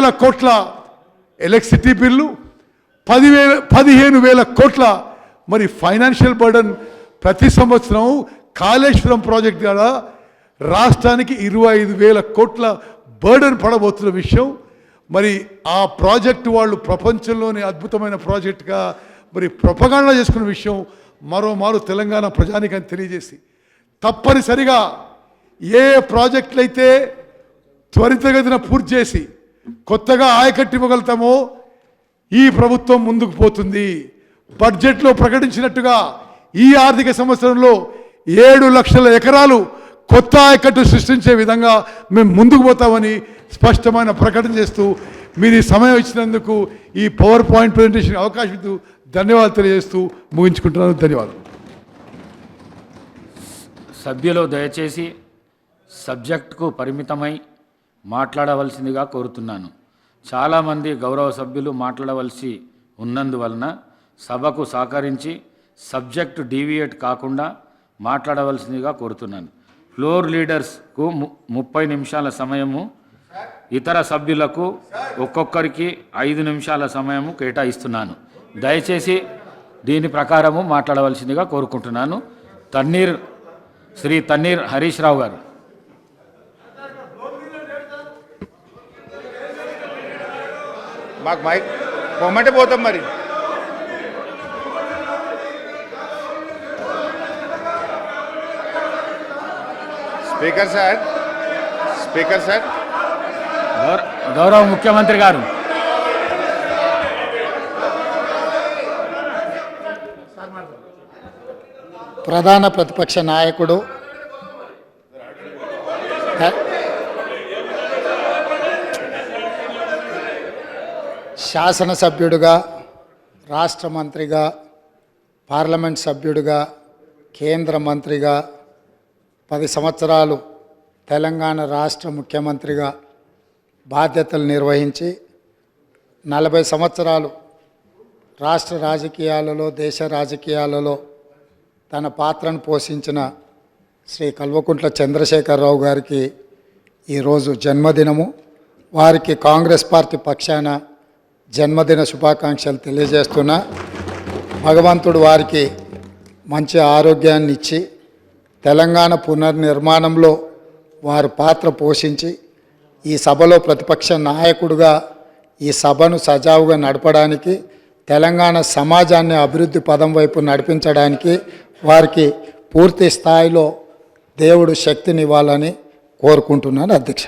10,000 కోట్ల electricity bill, 15,000 కోట్ల మరి ఫైనాన్షియల్ బర్డన్ ప్రతి సంవత్సరం కాళేశ్వరం ప్రాజెక్ట్ ద్వారా రాష్ట్రానికి 25,000 కోట్ల బర్డన్ పడబోతున్న విషయం. మరి ఆ ప్రాజెక్టు వాళ్ళు ప్రపంచంలోని అద్భుతమైన ప్రాజెక్టుగా మరి ప్రొపగాండా చేసుకున్న విషయం మరోమారు తెలంగాణ ప్రజానికని తెలియజేసి, తప్పనిసరిగా ఏ ప్రాజెక్టులు అయితే త్వరితగతిన పూర్తి చేసి కొత్తగా ఆయకట్టు ఇవ్వగలుగుతామో ఈ ప్రభుత్వం ముందుకు పోతుంది. బడ్జెట్లో ప్రకటించినట్టుగా ఈ ఆర్థిక సంవత్సరంలో 7 లక్షల ఎకరాలు కొత్త ఆయకట్టు సృష్టించే విధంగా మేము ముందుకు పోతామని స్పష్టమైన ప్రకటన చేస్తూ మీరు ఈ సమయం ఇచ్చినందుకు ఈ పవర్ పాయింట్ ప్రజెంటేషన్ అవకాశం ధన్యవాదాలు తెలియజేస్తూ ముగించుకుంటున్నాను. ధన్యవాదాలు. సభ్యులు దయచేసి సబ్జెక్టుకు పరిమితమై మాట్లాడవలసిందిగా కోరుతున్నాను. చాలామంది గౌరవ సభ్యులు మాట్లాడవలసి ఉన్నందువలన సభకు సహకరించి సబ్జెక్టు డీవియేట్ కాకుండా మాట్లాడవలసిందిగా కోరుతున్నాను. ఫ్లోర్ లీడర్స్కు 30 నిమిషాల సమయము, ఇతర సభ్యులకు ఒక్కొక్కరికి 5 నిమిషాల సమయము కేటాయిస్తున్నాను. దయచేసి దీని ప్రకారము మాట్లాడవలసిందిగా కోరుకుంటున్నాను. శ్రీ తన్నీర్ హరీష్ రావు గారు. మాకు మైక్ పొమ్మంటే పోతాం. మరి స్పీకర్ సార్ గౌరవ ముఖ్యమంత్రి గారు. ప్రధాన ప్రతిపక్ష నాయకుడు శాసనసభ్యుడిగా, రాష్ట్ర మంత్రిగా, పార్లమెంట్ సభ్యుడిగా, కేంద్ర మంత్రిగా 10 సంవత్సరాలు తెలంగాణ రాష్ట్ర ముఖ్యమంత్రిగా బాధ్యతలు నిర్వహించి 40 సంవత్సరాలు రాష్ట్ర రాజకీయాలలో, దేశ రాజకీయాలలో తన పాత్రను పోషించిన శ్రీ కల్వకుంట్ల చంద్రశేఖరరావు గారికి ఈరోజు జన్మదినము. వారికి కాంగ్రెస్ పార్టీ పక్షాన జన్మదిన శుభాకాంక్షలు తెలియజేస్తున్నా. భగవంతుడు వారికి మంచి ఆరోగ్యాన్ని ఇచ్చి తెలంగాణ పునర్నిర్మాణంలో వారు పాత్ర పోషించి ఈ సభలో ప్రతిపక్ష నాయకుడిగా ఈ సభను సజావుగా నడపడానికి, తెలంగాణ సమాజాన్ని అభివృద్ధి పదం వైపు నడిపించడానికి వారికి పూర్తి స్థాయిలో దేవుడు శక్తినివ్వాలని కోరుకుంటున్నాను. అధ్యక్ష.